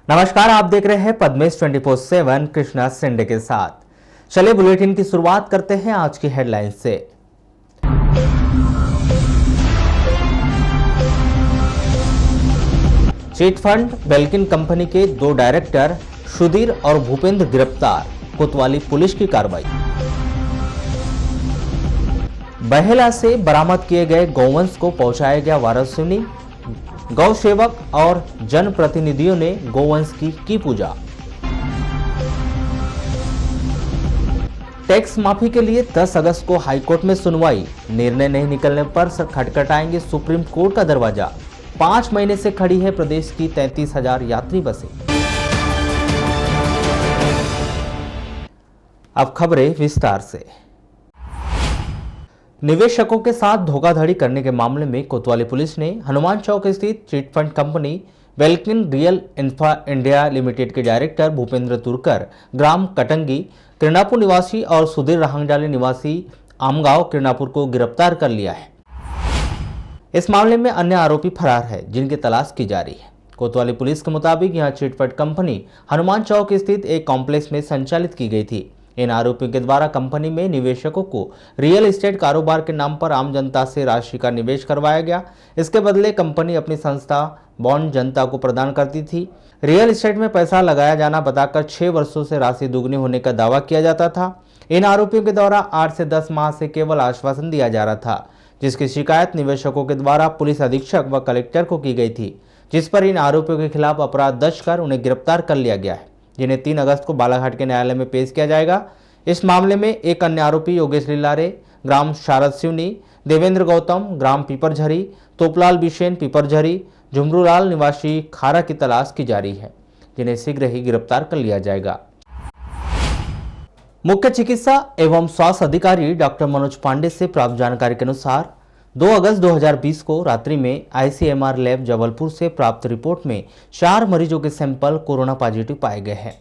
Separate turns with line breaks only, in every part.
नमस्कार, आप देख रहे हैं पद्मेश 24/7 कृष्णा सिंडे के साथ। चलिए बुलेटिन की शुरुआत करते हैं आज की हेडलाइन से। चिट फंड बेल्किन कंपनी के 2 डायरेक्टर सुधीर और भूपेंद्र गिरफ्तार, कोतवाली पुलिस की कार्रवाई। बहेला से बरामद किए गए गौवंश को पहुंचाया गया वाराणसी। गौ सेवक और जनप्रतिनिधियों ने गौवंश की पूजा। टैक्स माफी के लिए 10 अगस्त को हाईकोर्ट में सुनवाई, निर्णय नहीं निकलने पर खटखटाएंगे सुप्रीम कोर्ट का दरवाजा। 5 महीने से खड़ी है प्रदेश की 33,000 यात्री बसें। अब खबरें विस्तार से। निवेशकों के साथ धोखाधड़ी करने के मामले में कोतवाली पुलिस ने हनुमान चौक स्थित chit fund company Belkin real infra India limited के डायरेक्टर भूपेंद्र तुरकर, ग्राम कटंगी किरणापुर निवासी और सुधीर रहांगजाली निवासी आमगांव किरणापुर को गिरफ्तार कर लिया है। इस मामले में अन्य आरोपी फरार है, जिनकी तलाश की जा रही है। कोतवाली पुलिस के मुताबिक यह चिट फंड कंपनी हनुमान चौक स्थित एक कॉम्प्लेक्स में संचालित की गई थी। इन आरोपियों के द्वारा कंपनी में निवेशकों को रियल एस्टेट कारोबार के नाम पर आम जनता से राशि का निवेश करवाया गया। इसके बदले कंपनी अपनी संस्था बॉन्ड जनता को प्रदान करती थी। रियल एस्टेट में पैसा लगाया जाना बताकर 6 वर्षों से राशि दुगनी होने का दावा किया जाता था। इन आरोपियों के द्वारा 8 से 10 माह से केवल आश्वासन दिया जा रहा था, जिसकी शिकायत निवेशकों के द्वारा पुलिस अधीक्षक व कलेक्टर को की गई थी, जिस पर इन आरोपियों के खिलाफ अपराध दर्ज कर उन्हें गिरफ्तार कर लिया गया है, जिन्हें 3 अगस्त को बालाघाट के न्यायालय में पेश किया जाएगा। इस मामले में एक अन्य आरोपी योगेश लीलारे, ग्राम शारद सिवनी, देवेंद्र गौतम, ग्राम पीपरझरी, तोपलाल बिशेन पीपरझरी, झुमरूलाल निवासी खारा की तलाश की जा रही है, जिन्हें शीघ्र ही गिरफ्तार कर लिया जाएगा। मुख्य चिकित्सा एवं स्वास्थ्य अधिकारी डॉक्टर मनोज पांडे से प्राप्त जानकारी के अनुसार 2 अगस्त 2020 को रात्रि में ICMR लैब जबलपुर से प्राप्त रिपोर्ट में 4 मरीजों के सैंपल कोरोना पॉजिटिव पाए गए हैं।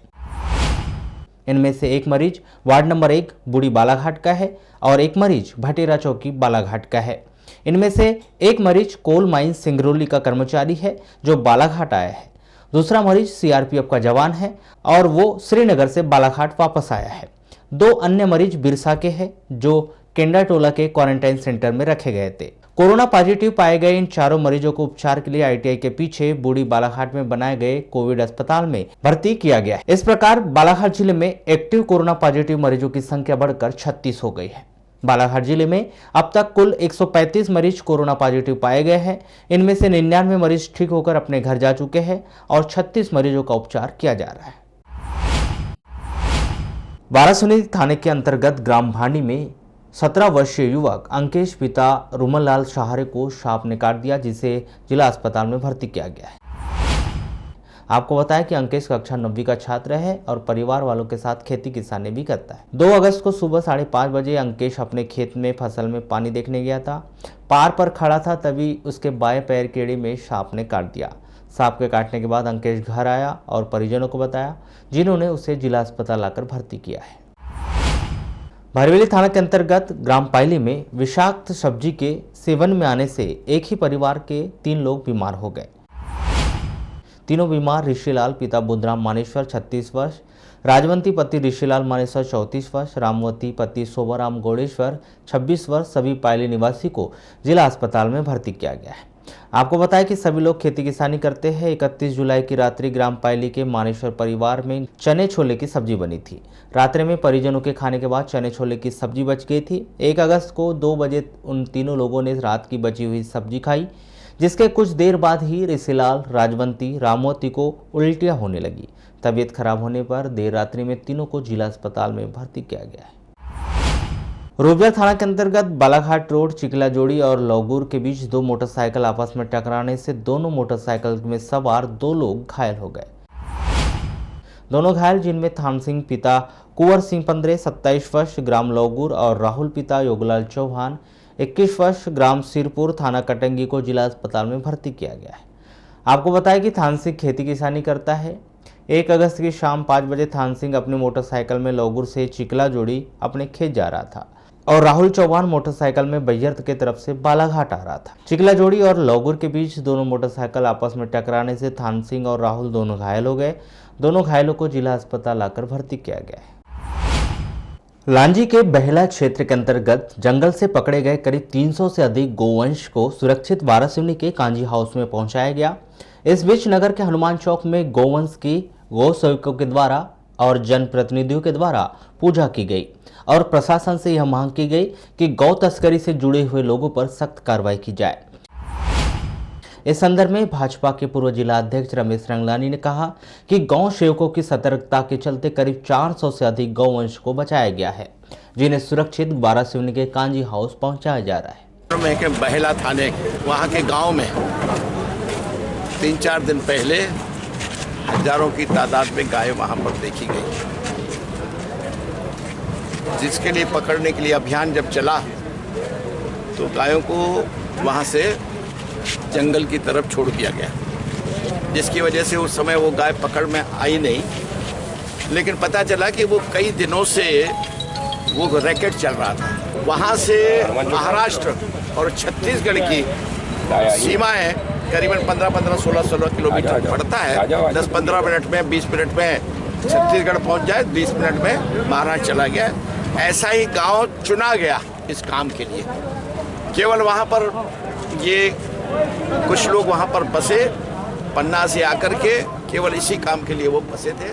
इनमें से एक मरीज वार्ड नंबर 1 बूढ़ी बालाघाट का है और एक मरीज भटेरा चौकी बालाघाट का है। इनमें से एक मरीज कोल माइन सिंगरौली का कर्मचारी है जो बालाघाट आया है। दूसरा मरीज CRPF का जवान है और वो श्रीनगर से बालाघाट वापस आया है। 2 अन्य मरीज बिरसा के हैं जो केंडाटोला के क्वारंटाइन सेंटर में रखे गए थे। कोरोना पॉजिटिव पाए गए इन 4 मरीजों को उपचार के लिए ITI के पीछे बूढ़ी बालाघाट में बनाए गए कोविड अस्पताल में भर्ती किया गया है। इस प्रकार बालाघाट जिले में एक्टिव कोरोना पॉजिटिव मरीजों की संख्या बढ़कर 36 हो गई है। बालाघाट जिले में अब तक कुल 135 मरीज कोरोना पॉजिटिव पाए गए हैं। इनमें से 99 मरीज ठीक होकर अपने घर जा चुके हैं और 36 मरीजों का उपचार किया जा रहा है। वाराणसी थाने के अंतर्गत ग्राम भांडी में 17 वर्षीय युवक अंकेश पिता रुमनलाल सहारे को सांप ने काट दिया, जिसे जिला अस्पताल में भर्ती किया गया है। आपको बताया कि अंकेश कक्षा 9वीं का छात्र है और परिवार वालों के साथ खेती किसानी भी करता है। 2 अगस्त को सुबह 5:30 बजे अंकेश अपने खेत में फसल में पानी देखने गया था। पार पर खड़ा था, तभी उसके बाएं पैर की एड़ी में सांप ने काट दिया। सांप के काटने के बाद अंकेश घर आया और परिजनों को बताया, जिन्होंने उसे जिला अस्पताल लाकर भर्ती किया है। भरवेली थाना के अंतर्गत ग्राम पायली में विषाक्त सब्जी के सेवन में आने से एक ही परिवार के 3 लोग बीमार हो गए। तीनों बीमार ऋषिलाल पिता बुधराम मानेश्वर 36 वर्ष, राजवंती पति ऋषिलाल मानेश्वर 34 वर्ष, रामवती पति शोभाराम गौड़ेश्वर 26 वर्ष सभी पायली निवासी को जिला अस्पताल में भर्ती किया गया है। आपको बताया कि सभी लोग खेती किसानी करते हैं। 31 जुलाई की रात्रि ग्राम पायली के मानेश्वर परिवार में चने छोले की सब्जी बनी थी। रात्रि में परिजनों के खाने के बाद चने छोले की सब्जी बच गई थी। 1 अगस्त को 2 बजे उन तीनों लोगों ने रात की बची हुई सब्जी खाई, जिसके कुछ देर बाद ही ऋषिलाल, राजवंती, रामवती को उल्टियां होने लगी। तबीयत खराब होने पर देर रात्रि में तीनों को जिला अस्पताल में भर्ती किया गया है। रूपगढ़ थाना के अंतर्गत बालाघाट रोड चिकला जोड़ी और लौगुर के बीच 2 मोटरसाइकिल आपस में टकराने से दोनों मोटरसाइकिल में सवार 2 लोग घायल हो गए। दोनों घायल, जिनमें थान सिंह पिता कुंवर सिंह पंद्रे 27 वर्ष ग्राम लौगुर और राहुल पिता योगलाल चौहान 21 वर्ष ग्राम सिरपुर थाना कटंगी को जिला अस्पताल में भर्ती किया गया है। आपको बताया कि थान सिंह खेती किसानी करता है। 1 अगस्त की शाम 5 बजे थान सिंह अपनी मोटरसाइकिल में लौगुर से चिकला जोड़ी अपने खेत जा रहा था। और राहुल चौहान मोटरसाइकिल में बैयर्थ की तरफ से बालाघाट आ रहा था। चिकलाजोड़ी और लौगुर के बीच दोनों मोटरसाइकिल आपस में टकराने से थान सिंह और राहुल दोनों घायल हो गए। दोनों घायलों को जिला अस्पताल लाकर भर्ती किया गया है। लांजी के बहेला क्षेत्र के अंतर्गत जंगल से पकड़े गए करीब 300 से अधिक गोवंश को सुरक्षित वारासिवनी के कांजी हाउस में पहुंचाया गया। इस बीच नगर के हनुमान चौक में गोवंश की गौ सेवकों के द्वारा और जनप्रतिनिधियों के द्वारा पूजा की गई और प्रशासन से यह मांग की गई कि गौ तस्करी से जुड़े हुए लोगों पर सख्त कार्रवाई की जाए। इस संदर्भ में भाजपा के पूर्व जिला अध्यक्ष रमेश रंगलानी ने कहा कि गौ सेवकों की सतर्कता के चलते करीब 400 से अधिक गौवंश को बचाया गया है, जिन्हें सुरक्षित वारासिवनी के कांजी हाउस पहुंचाया जा रहा है।
के बहेला थाने वहाँ के गांव में 3-4 दिन पहले हजारों की तादाद में गाय वहाँ पर देखी गई, जिसके लिए पकड़ने के लिए अभियान जब चला तो गायों को वहाँ से जंगल की तरफ छोड़ दिया गया, जिसकी वजह से उस समय वो गाय पकड़ में आई नहीं। लेकिन पता चला कि वो कई दिनों से वो रैकेट चल रहा था। वहाँ से महाराष्ट्र और छत्तीसगढ़ की सीमाएं करीबन 15-16 किलोमीटर पड़ता है। 10-15 मिनट में 20 मिनट में छत्तीसगढ़ पहुँच जाए, 20 मिनट में महाराष्ट्र चला गया। ऐसा ही गांव चुना गया इस काम के लिए। केवल वहाँ पर ये कुछ लोग वहाँ पर बसे, पन्ना से आकर के केवल इसी काम के लिए वो बसे थे।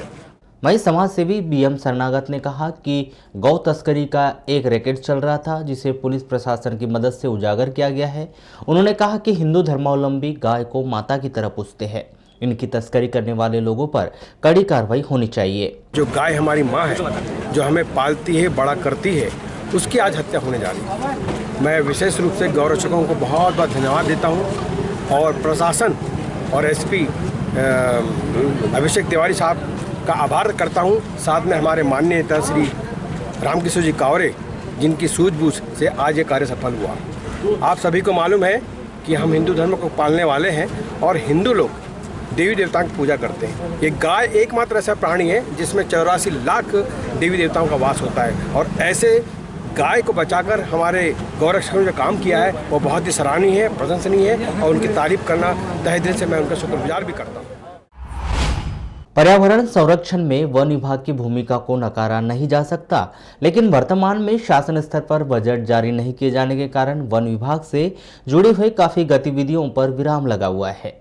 वहीं समाज सेवी बीएम शरणागत ने कहा कि गौ तस्करी का एक रैकेट चल रहा था, जिसे पुलिस प्रशासन की मदद से उजागर किया गया है। उन्होंने कहा कि हिंदू धर्मावलंबी गाय को माता की तरह पूजते हैं। इनकी तस्करी करने वाले लोगों पर कड़ी कार्रवाई होनी चाहिए।
जो गाय हमारी माँ है, जो हमें पालती है, बड़ा करती है, उसकी आज हत्या होने जा रही है। मैं विशेष रूप से गौरक्षकों को बहुत बहुत धन्यवाद देता हूँ और प्रशासन और एसपी अभिषेक तिवारी साहब का आभार करता हूँ। साथ में हमारे माननीय नेता श्री रामकिशोर जी कावरे, जिनकी सूझबूझ से आज ये कार्य सफल हुआ। आप सभी को मालूम है कि हम हिंदू धर्म को पालने वाले हैं और हिंदू लोग देवी देवताओं की पूजा करते हैं। ये गाय एकमात्र ऐसा प्राणी है जिसमें 84 लाख देवी देवताओं का वास होता है और ऐसे गाय को बचाकर हमारे गौरक्षकों ने जो काम किया है वो बहुत ही सराहनीय है, प्रशंसनीय है और उनकी तारीफ करना तहे दिल से मैं उनका शुक्रगुजार भी करता हूँ।
पर्यावरण संरक्षण में वन विभाग की भूमिका को नकारा नहीं जा सकता, लेकिन वर्तमान में शासन स्तर पर बजट जारी नहीं किए जाने के कारण वन विभाग से जुड़े हुए काफी गतिविधियों पर विराम लगा हुआ है।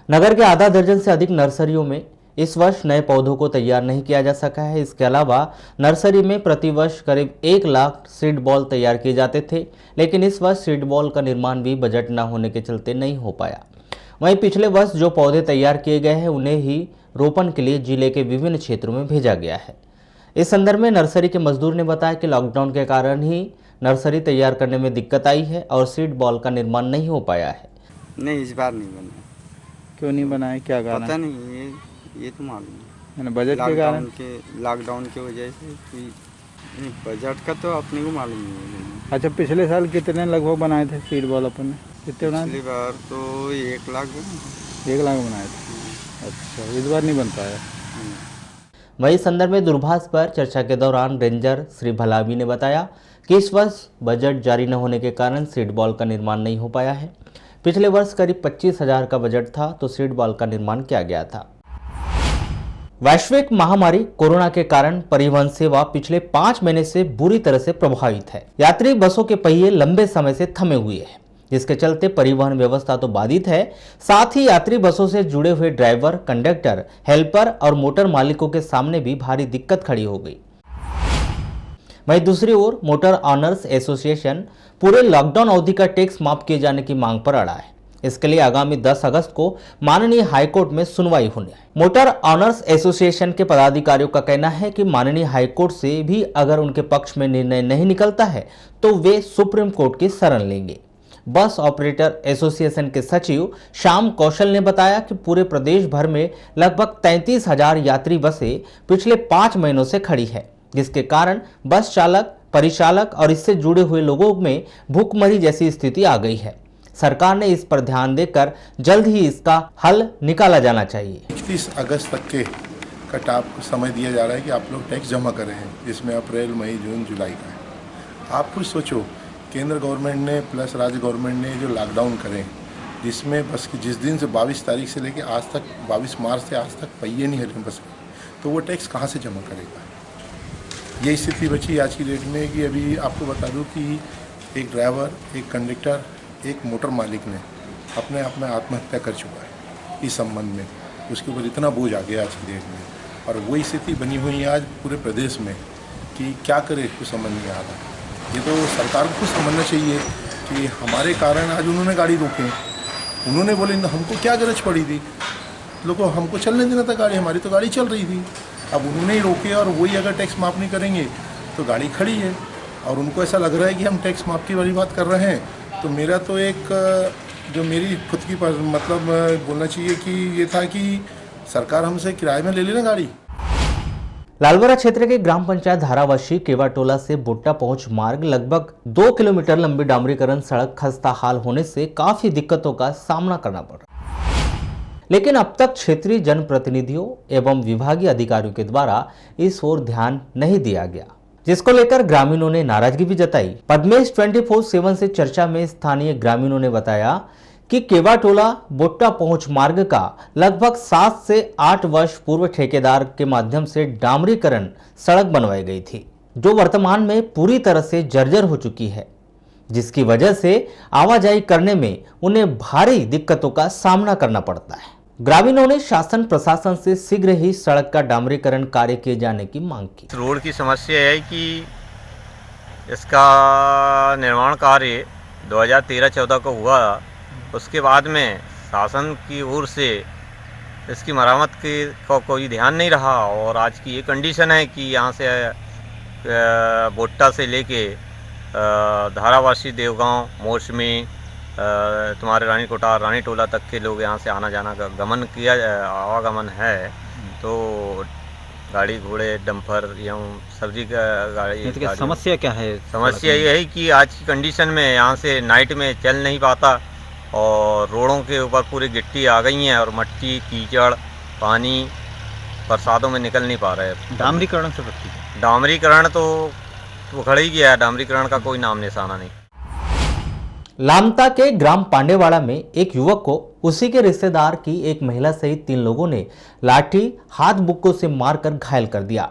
नगर के आधा दर्जन से अधिक नर्सरियों में इस वर्ष नए पौधों को तैयार नहीं किया जा सका है। इसके अलावा नर्सरी में प्रतिवर्ष करीब 1 लाख सीड बॉल तैयार किए जाते थे, लेकिन इस वर्ष सीड बॉल का निर्माण भी बजट न होने के चलते नहीं हो पाया। वहीं पिछले वर्ष जो पौधे तैयार किए गए हैं उन्हें ही रोपण के लिए जिले के विभिन्न क्षेत्रों में भेजा गया है। इस संदर्भ में नर्सरी के मजदूर ने बताया कि लॉकडाउन के कारण ही नर्सरी तैयार करने में दिक्कत आई है और सीड बॉल का निर्माण नहीं हो पाया है।
नहीं, इस बार नहीं बना।
क्यों नहीं बनाया, क्या कारण?
पता नहीं, ये तो मालूम है
बजट के कारण,
लॉकडाउन की वजह से। बजट का तो अपने को मालूम नहीं है।
अच्छा, पिछले साल कितने लगभग बनाए थे सीड बॉल अपने? कितने बनाए?
पिछली बार तो 1 लाख
1 लाख बनाए थे। अच्छा, इस बार नहीं बन पाया।
वही संदर्भ में दूरभाष पर चर्चा के दौरान रेंजर श्री भलावी ने बताया कि इस वर्ष बजट जारी न होने के कारण सीड बॉल का निर्माण नहीं हो पाया है। पिछले वर्ष करीब 25,000 का बजट था तो सीड बॉल का निर्माण किया गया था। वैश्विक महामारी कोरोना के कारण परिवहन सेवा पिछले 5 महीने से बुरी तरह से प्रभावित है। यात्री बसों के पहिए लंबे समय से थमे हुए हैं, जिसके चलते परिवहन व्यवस्था तो बाधित है, साथ ही यात्री बसों से जुड़े हुए ड्राइवर, कंडक्टर, हेल्पर और मोटर मालिकों के सामने भी भारी दिक्कत खड़ी हो गई। वहीं दूसरी ओर मोटर ऑनर्स एसोसिएशन पूरे लॉकडाउन अवधि का टैक्स माफ किए जाने की मांग पर अड़ा है। इसके लिए आगामी 10 अगस्त को माननीय हाईकोर्ट में सुनवाई होनी है। मोटर ऑनर्स एसोसिएशन के पदाधिकारियों का कहना है कि माननीय हाईकोर्ट से भी अगर उनके पक्ष में निर्णय नहीं निकलता है तो वे सुप्रीम कोर्ट की शरण लेंगे। बस ऑपरेटर एसोसिएशन के सचिव श्याम कौशल ने बताया कि पूरे प्रदेश भर में लगभग 33,000 यात्री बसें पिछले 5 महीनों से खड़ी है, जिसके कारण बस चालक, परिचालक और इससे जुड़े हुए लोगों में भूखमरी जैसी स्थिति आ गई है। सरकार ने इस पर ध्यान देकर जल्द ही इसका हल निकाला जाना चाहिए।
31 अगस्त तक के कट ऑफ समय दिया जा रहा है कि आप लोग टैक्स जमा करें हैं, जिसमें अप्रैल, मई, जून, जुलाई का है। आप कुछ सोचो, केंद्र गवर्नमेंट ने प्लस राज्य गवर्नमेंट ने जो लॉकडाउन करें, जिसमें बस की जिस दिन से 22 तारीख से लेकर आज तक 22 मार्च से आज तक पहिए नहीं हटे बस के, तो वो टैक्स कहाँ से जमा करेगा। ये स्थिति बची आज की डेट में कि अभी आपको बता दूं कि एक ड्राइवर, एक कंडक्टर, एक मोटर मालिक ने अपने आप में आत्महत्या कर चुका है इस संबंध में। उसके ऊपर इतना बोझ आ गया आज की डेट में, और वही स्थिति बनी हुई है आज पूरे प्रदेश में कि क्या करे कुछ समझ नहीं आ रहा। ये तो सरकार को कुछ समझना चाहिए कि हमारे कारण आज उन्होंने गाड़ी रोके, उन्होंने बोले हमको क्या गरज पड़ी थी, लोगों हमको चलने देना था गाड़ी, हमारी तो गाड़ी चल रही थी। अब उन्होंने ही रोके और वही अगर टैक्स माफ़ नहीं करेंगे तो गाड़ी खड़ी है, और उनको ऐसा लग रहा है कि हम टैक्स माफ़ की वाली बात कर रहे हैं। तो मेरा तो एक जो मेरी खुद की मतलब बोलना चाहिए कि ये था कि सरकार हमसे किराए में ले लेना गाड़ी।
लालबरा क्षेत्र के ग्राम पंचायत धारावासी केवाटोला से बुट्टा पहुंच मार्ग लगभग 2 किलोमीटर लंबी डामरीकरण सड़क खस्ता हाल होने से काफी दिक्कतों का सामना करना पड़ रहा, लेकिन अब तक क्षेत्रीय जनप्रतिनिधियों एवं विभागीय अधिकारियों के द्वारा इस ओर ध्यान नहीं दिया गया, जिसको लेकर ग्रामीणों ने नाराजगी भी जताई। पद्मेश 24/7 से चर्चा में स्थानीय ग्रामीणों ने बताया कि केवाटोला बुट्टा पहुंच मार्ग का लगभग 7 से 8 वर्ष पूर्व ठेकेदार के माध्यम से डामरीकरण सड़क बनवाई गई थी, जो वर्तमान में पूरी तरह से जर्जर हो चुकी है, जिसकी वजह से आवाजाही करने में उन्हें भारी दिक्कतों का सामना करना पड़ता है। ग्रामीणों ने शासन प्रशासन से शीघ्र ही सड़क का डामरीकरण कार्य किए जाने की मांग की।
रोड की समस्या है कि इसका निर्माण कार्य 2013-14 को हुआ, उसके बाद में शासन की ओर से इसकी मरम्मत का कोई ध्यान नहीं रहा, और आज की ये कंडीशन है कि यहाँ से बोट्टा से लेके धारावासी, देवगांव, मौसमी, तुम्हारे रानी कोटार, रानी टोला तक के लोग यहाँ से आना जाना का गमन किया, आवागमन है। तो गाड़ी घोड़े डंपर एवं सब्जी का गाड़ी,
तो समस्या क्या है?
समस्या ये है कि आज की कंडीशन में यहाँ से नाइट में चल नहीं पाता, और रोडों के ऊपर पूरी गिट्टी आ गई हैं, और मट्टी, कीचड़, पानी बरसातों में निकल नहीं पा रहे हैं।
डामरीकरण से
डामरीकरण तो उखड़ ही गया है, डामरीकरण का कोई नाम निशाना नहीं।
लामता के ग्राम पांडेवाड़ा में एक युवक को उसी के रिश्तेदार की एक महिला सहित 3 लोगों ने लाठी, हाथ बुक्कों से मारकर घायल कर दिया।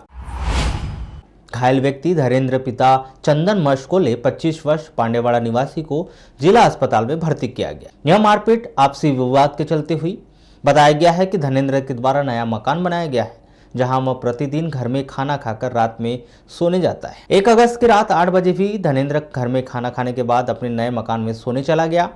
घायल व्यक्ति धीरेन्द्र पिता चंदन मशकोले 25 वर्ष पांडेवाड़ा निवासी को जिला अस्पताल में भर्ती किया गया। यह मारपीट आपसी विवाद के चलते हुई। बताया गया है कि धीरेन्द्र के द्वारा नया मकान बनाया गया है, जहां वह प्रतिदिन घर में खाना खाकर रात में सोने जाता है। 1 अगस्त की रात 8 बजे भी धीरेन्द्र घर में खाना खाने के बाद अपने नए मकान में सोने चला गया,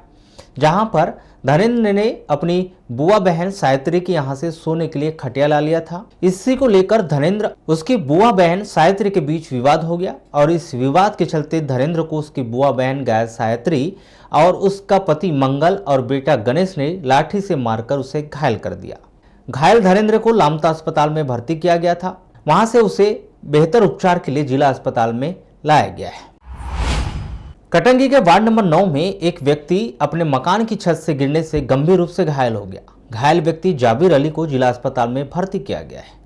जहां पर धीरेन्द्र ने अपनी बुआ बहन सायत्री के यहां से सोने के लिए खटिया ला लिया था। इसी को लेकर धीरेन्द्र उसकी बुआ बहन सायत्री के बीच विवाद हो गया, और इस विवाद के चलते धीरेन्द्र को उसकी बुआ बहन गाय सायत्री और उसका पति मंगल और बेटा गणेश ने लाठी से मारकर उसे घायल कर दिया। घायल धीरेन्द्र को लामता अस्पताल में भर्ती किया गया था, वहां से उसे बेहतर उपचार के लिए जिला अस्पताल में लाया गया है। कटंगी के वार्ड नंबर 9 में एक व्यक्ति अपने मकान की छत से गिरने से गंभीर रूप से घायल हो गया। घायल व्यक्ति जाबिर अली को जिला अस्पताल में भर्ती किया गया है।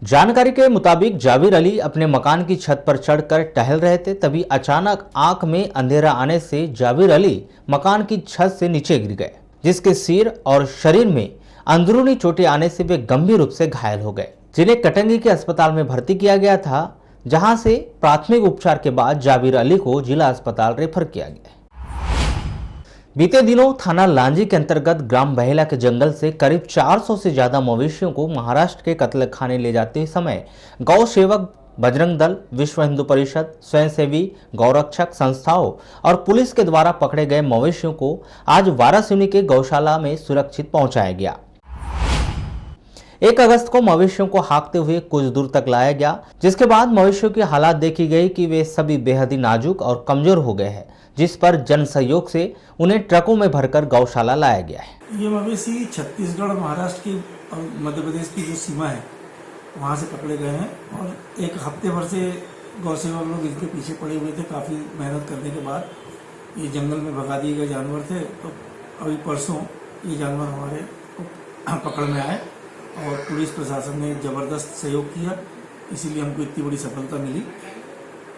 जानकारी के मुताबिक जाबिर अली अपने मकान की छत पर चढ़कर टहल रहे थे, तभी अचानक आंख में अंधेरा आने से जाबिर अली मकान की छत से नीचे गिर गए, जिसके सिर और शरीर में अंदरूनी चोटें आने से वे गंभीर रूप से घायल हो गए, जिन्हें कटंगी के अस्पताल में भर्ती किया गया था, जहां से प्राथमिक उपचार के बाद जाबिर अली को जिला अस्पताल रेफर किया गया। बीते दिनों थाना लांजी के अंतर्गत ग्राम बहेला के जंगल से करीब 400 से ज्यादा मवेशियों को महाराष्ट्र के कत्लखाने ले जाते समय गौ सेवक, बजरंग दल, विश्व हिंदू परिषद, स्वयंसेवी गौरक्षक संस्थाओं और पुलिस के द्वारा पकड़े गए मवेशियों को आज वारासिवनी के गौशाला में सुरक्षित पहुंचाया गया। 1 अगस्त को मवेशियों को हाँकते हुए कुछ दूर तक लाया गया, जिसके बाद मवेशियों की हालात देखी गई कि वे सभी बेहद ही नाजुक और कमजोर हो गए हैं, जिस पर जन सहयोग से उन्हें ट्रकों में भरकर गौशाला लाया गया है।
ये मवेशी छत्तीसगढ़, महाराष्ट्र की और मध्य प्रदेश की जो सीमा है वहाँ से पकड़े गए हैं, और 1 हफ्ते भर से गौसेवक लोग इनके पीछे पड़े हुए थे। काफ़ी मेहनत करने के बाद ये जंगल में भगा दिए गए जानवर थे। तो अभी परसों ये जानवर हमारे पकड़ में आए, और पुलिस प्रशासन ने ज़बरदस्त सहयोग किया, इसीलिए हमको इतनी बड़ी सफलता मिली।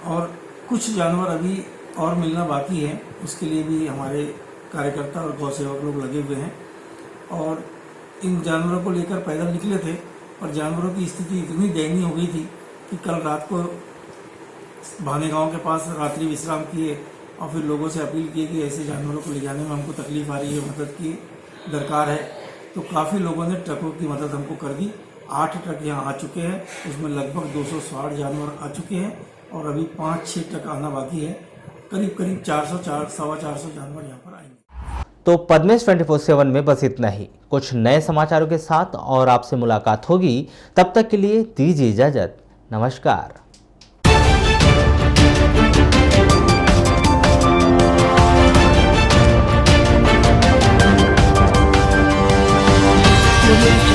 और कुछ जानवर अभी और मिलना बाकी है, उसके लिए भी हमारे कार्यकर्ता और गौ सेवक लोग लगे हुए हैं। और इन जानवरों को लेकर पैदल निकले थे, पर जानवरों की स्थिति इतनी दयनीय हो गई थी कि कल रात को भाने गांव के पास रात्रि विश्राम किए और फिर लोगों से अपील की कि ऐसे जानवरों को ले जाने में हमको तकलीफ आ रही है, मदद की दरकार है। तो काफ़ी लोगों ने ट्रकों की मदद हमको कर दी। 8 ट्रक यहाँ आ चुके हैं, उसमें लगभग 260 जानवर आ चुके हैं और अभी 5-6 ट्रक आना बाकी है। करीब 400-450 जानवर यहाँ पर आएंगे।
तो पद्मेश 24/7 में बस इतना ही। कुछ नए समाचारों के साथ और आपसे मुलाकात होगी, तब तक के लिए दीजिए इजाजत। नमस्कार।
Audio